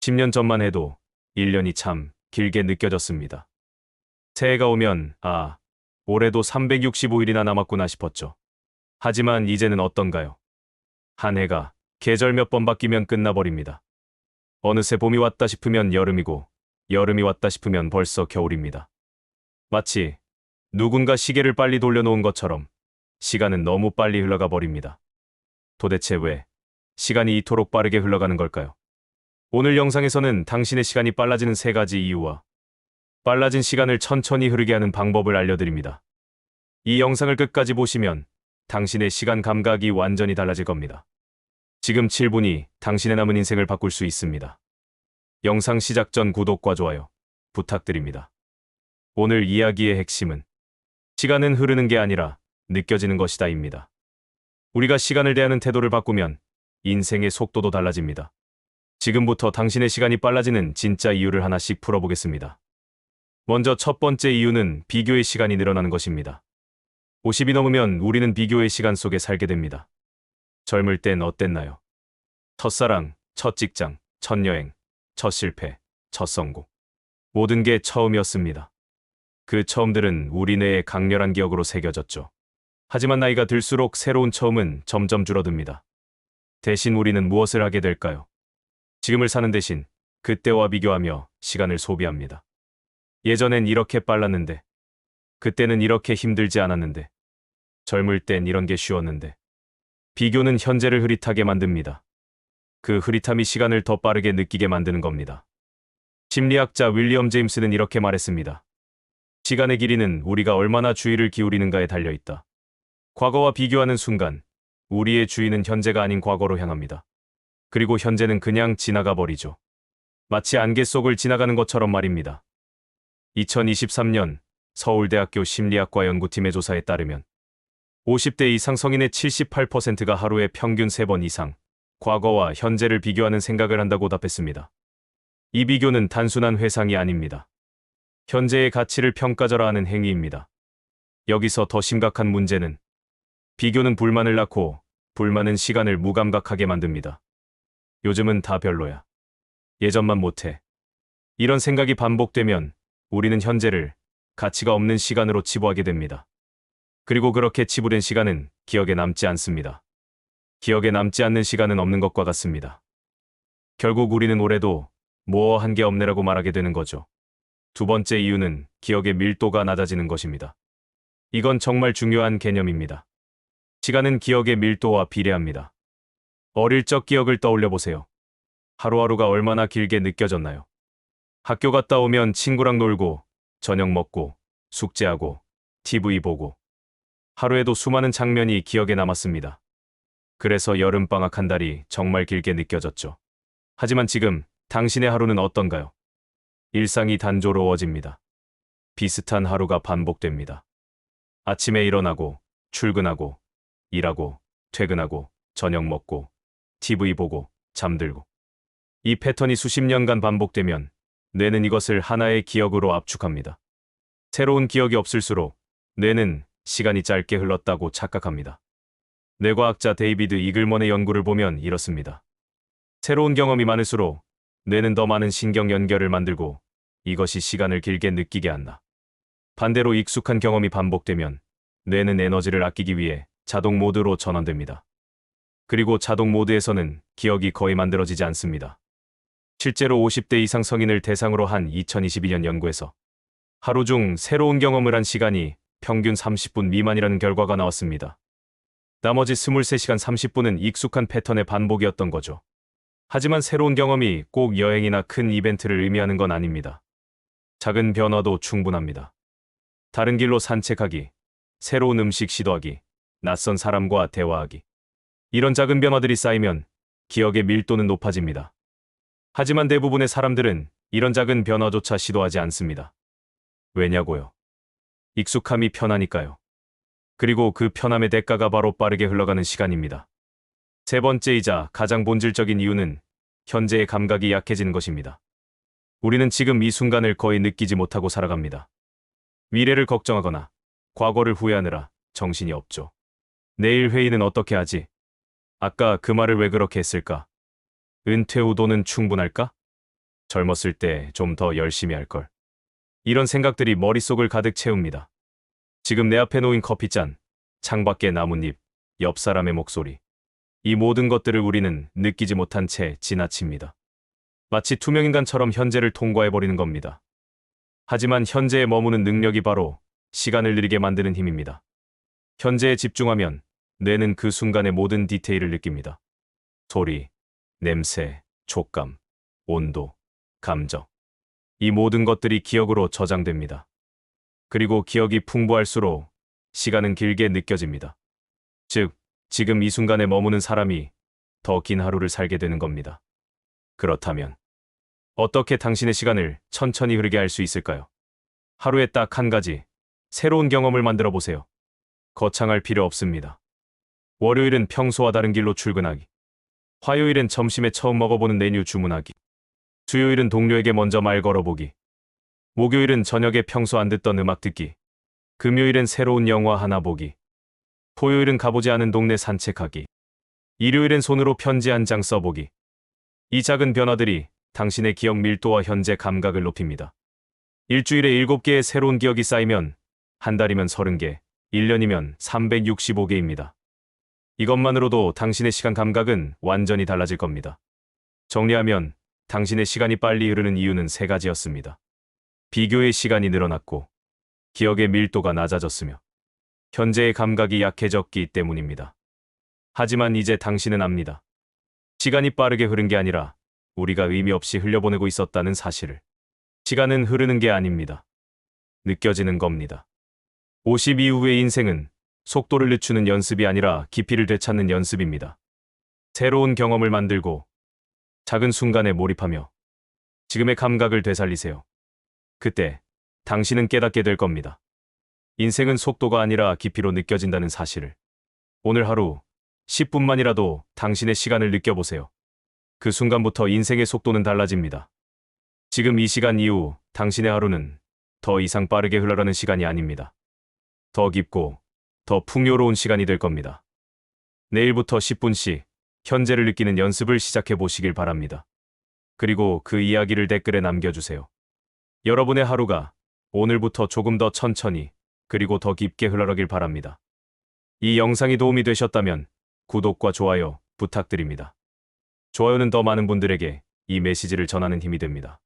10년 전만 해도 1년이 참 길게 느껴졌습니다. 새해가 오면, 올해도 365일이나 남았구나 싶었죠. 하지만 이제는 어떤가요? 한 해가 계절 몇 번 바뀌면 끝나버립니다. 어느새 봄이 왔다 싶으면 여름이고, 여름이 왔다 싶으면 벌써 겨울입니다. 마치 누군가 시계를 빨리 돌려놓은 것처럼 시간은 너무 빨리 흘러가 버립니다. 도대체 왜 시간이 이토록 빠르게 흘러가는 걸까요? 오늘 영상에서는 당신의 시간이 빨라지는 3가지 이유와 빨라진 시간을 천천히 흐르게 하는 방법을 알려드립니다. 이 영상을 끝까지 보시면 당신의 시간 감각이 완전히 달라질 겁니다. 지금 7분이 당신의 남은 인생을 바꿀 수 있습니다. 영상 시작 전 구독과 좋아요 부탁드립니다. 오늘 이야기의 핵심은 시간은 흐르는 게 아니라 느껴지는 것이다입니다. 우리가 시간을 대하는 태도를 바꾸면 인생의 속도도 달라집니다. 지금부터 당신의 시간이 빨라지는 진짜 이유를 하나씩 풀어보겠습니다. 먼저 첫 번째 이유는 비교의 시간이 늘어나는 것입니다. 50이 넘으면 우리는 비교의 시간 속에 살게 됩니다. 젊을 땐 어땠나요? 첫사랑, 첫 직장, 첫 여행, 첫 실패, 첫 성공. 모든 게 처음이었습니다. 그 처음들은 우리 뇌에 강렬한 기억으로 새겨졌죠. 하지만 나이가 들수록 새로운 처음은 점점 줄어듭니다. 대신 우리는 무엇을 하게 될까요? 지금을 사는 대신 그때와 비교하며 시간을 소비합니다. 예전엔 이렇게 빨랐는데, 그때는 이렇게 힘들지 않았는데, 젊을 땐 이런 게 쉬웠는데. 비교는 현재를 흐릿하게 만듭니다. 그 흐릿함이 시간을 더 빠르게 느끼게 만드는 겁니다. 심리학자 윌리엄 제임스는 이렇게 말했습니다. 시간의 길이는 우리가 얼마나 주의를 기울이는가에 달려있다. 과거와 비교하는 순간, 우리의 주의는 현재가 아닌 과거로 향합니다. 그리고 현재는 그냥 지나가 버리죠. 마치 안개 속을 지나가는 것처럼 말입니다. 2023년 서울대학교 심리학과 연구팀의 조사에 따르면 50대 이상 성인의 78%가 하루에 평균 3번 이상 과거와 현재를 비교하는 생각을 한다고 답했습니다. 이 비교는 단순한 회상이 아닙니다. 현재의 가치를 평가절하하는 행위입니다. 여기서 더 심각한 문제는 비교는 불만을 낳고 불만은 시간을 무감각하게 만듭니다. 요즘은 다 별로야. 예전만 못해. 이런 생각이 반복되면 우리는 현재를 가치가 없는 시간으로 치부하게 됩니다. 그리고 그렇게 치부된 시간은 기억에 남지 않습니다. 기억에 남지 않는 시간은 없는 것과 같습니다. 결국 우리는 올해도 뭐 한 게 없네라고 말하게 되는 거죠. 두 번째 이유는 기억의 밀도가 낮아지는 것입니다. 이건 정말 중요한 개념입니다. 시간은 기억의 밀도와 비례합니다. 어릴 적 기억을 떠올려 보세요. 하루하루가 얼마나 길게 느껴졌나요? 학교 갔다 오면 친구랑 놀고, 저녁 먹고, 숙제하고, TV 보고. 하루에도 수많은 장면이 기억에 남았습니다. 그래서 여름방학 한 달이 정말 길게 느껴졌죠. 하지만 지금 당신의 하루는 어떤가요? 일상이 단조로워집니다. 비슷한 하루가 반복됩니다. 아침에 일어나고, 출근하고, 일하고, 퇴근하고, 저녁 먹고, TV 보고, 잠들고. 이 패턴이 수십 년간 반복되면 뇌는 이것을 하나의 기억으로 압축합니다. 새로운 기억이 없을수록 뇌는 시간이 짧게 흘렀다고 착각합니다. 뇌과학자 데이비드 이글먼의 연구를 보면 이렇습니다. 새로운 경험이 많을수록 뇌는 더 많은 신경 연결을 만들고 이것이 시간을 길게 느끼게 한다. 반대로 익숙한 경험이 반복되면 뇌는 에너지를 아끼기 위해 자동 모드로 전환됩니다. 그리고 자동 모드에서는 기억이 거의 만들어지지 않습니다. 실제로 50대 이상 성인을 대상으로 한 2022년 연구에서 하루 중 새로운 경험을 한 시간이 평균 30분 미만이라는 결과가 나왔습니다. 나머지 23시간 30분은 익숙한 패턴의 반복이었던 거죠. 하지만 새로운 경험이 꼭 여행이나 큰 이벤트를 의미하는 건 아닙니다. 작은 변화도 충분합니다. 다른 길로 산책하기, 새로운 음식 시도하기, 낯선 사람과 대화하기. 이런 작은 변화들이 쌓이면 기억의 밀도는 높아집니다. 하지만 대부분의 사람들은 이런 작은 변화조차 시도하지 않습니다. 왜냐고요? 익숙함이 편하니까요. 그리고 그 편함의 대가가 바로 빠르게 흘러가는 시간입니다. 세 번째이자 가장 본질적인 이유는 현재의 감각이 약해지는 것입니다. 우리는 지금 이 순간을 거의 느끼지 못하고 살아갑니다. 미래를 걱정하거나 과거를 후회하느라 정신이 없죠. 내일 회의는 어떻게 하지? 아까 그 말을 왜 그렇게 했을까? 은퇴 후 돈은 충분할까? 젊었을 때 좀 더 열심히 할 걸. 이런 생각들이 머릿속을 가득 채웁니다. 지금 내 앞에 놓인 커피잔, 창밖의 나뭇잎, 옆 사람의 목소리. 이 모든 것들을 우리는 느끼지 못한 채 지나칩니다. 마치 투명인간처럼 현재를 통과해버리는 겁니다. 하지만 현재에 머무는 능력이 바로 시간을 느리게 만드는 힘입니다. 현재에 집중하면 뇌는 그 순간의 모든 디테일을 느낍니다. 소리, 냄새, 촉감, 온도, 감정. 이 모든 것들이 기억으로 저장됩니다. 그리고 기억이 풍부할수록 시간은 길게 느껴집니다. 즉, 지금 이 순간에 머무는 사람이 더 긴 하루를 살게 되는 겁니다. 그렇다면 어떻게 당신의 시간을 천천히 흐르게 할 수 있을까요? 하루에 딱 한 가지 새로운 경험을 만들어 보세요. 거창할 필요 없습니다. 월요일은 평소와 다른 길로 출근하기. 화요일은 점심에 처음 먹어보는 메뉴 주문하기. 수요일은 동료에게 먼저 말 걸어보기. 목요일은 저녁에 평소 안 듣던 음악 듣기. 금요일은 새로운 영화 하나 보기. 토요일은 가보지 않은 동네 산책하기. 일요일엔 손으로 편지 한 장 써보기. 이 작은 변화들이 당신의 기억 밀도와 현재 감각을 높입니다. 일주일에 7개의 새로운 기억이 쌓이면 한 달이면 30개, 1년이면 365개입니다. 이것만으로도 당신의 시간 감각은 완전히 달라질 겁니다. 정리하면 당신의 시간이 빨리 흐르는 이유는 3가지였습니다. 비교의 시간이 늘어났고, 기억의 밀도가 낮아졌으며, 현재의 감각이 약해졌기 때문입니다. 하지만 이제 당신은 압니다. 시간이 빠르게 흐른 게 아니라 우리가 의미 없이 흘려보내고 있었다는 사실을. 시간은 흐르는 게 아닙니다. 느껴지는 겁니다. 50 이후의 인생은 속도를 늦추는 연습이 아니라 깊이를 되찾는 연습입니다. 새로운 경험을 만들고 작은 순간에 몰입하며 지금의 감각을 되살리세요. 그때 당신은 깨닫게 될 겁니다. 인생은 속도가 아니라 깊이로 느껴진다는 사실을. 오늘 하루 10분만이라도 당신의 시간을 느껴보세요. 그 순간부터 인생의 속도는 달라집니다. 지금 이 시간 이후 당신의 하루는 더 이상 빠르게 흘러가는 시간이 아닙니다. 더 깊고 더 풍요로운 시간이 될 겁니다. 내일부터 10분씩 현재를 느끼는 연습을 시작해 보시길 바랍니다. 그리고 그 이야기를 댓글에 남겨주세요. 여러분의 하루가 오늘부터 조금 더 천천히 그리고 더 깊게 흘러가길 바랍니다. 이 영상이 도움이 되셨다면 구독과 좋아요 부탁드립니다. 좋아요는 더 많은 분들에게 이 메시지를 전하는 힘이 됩니다.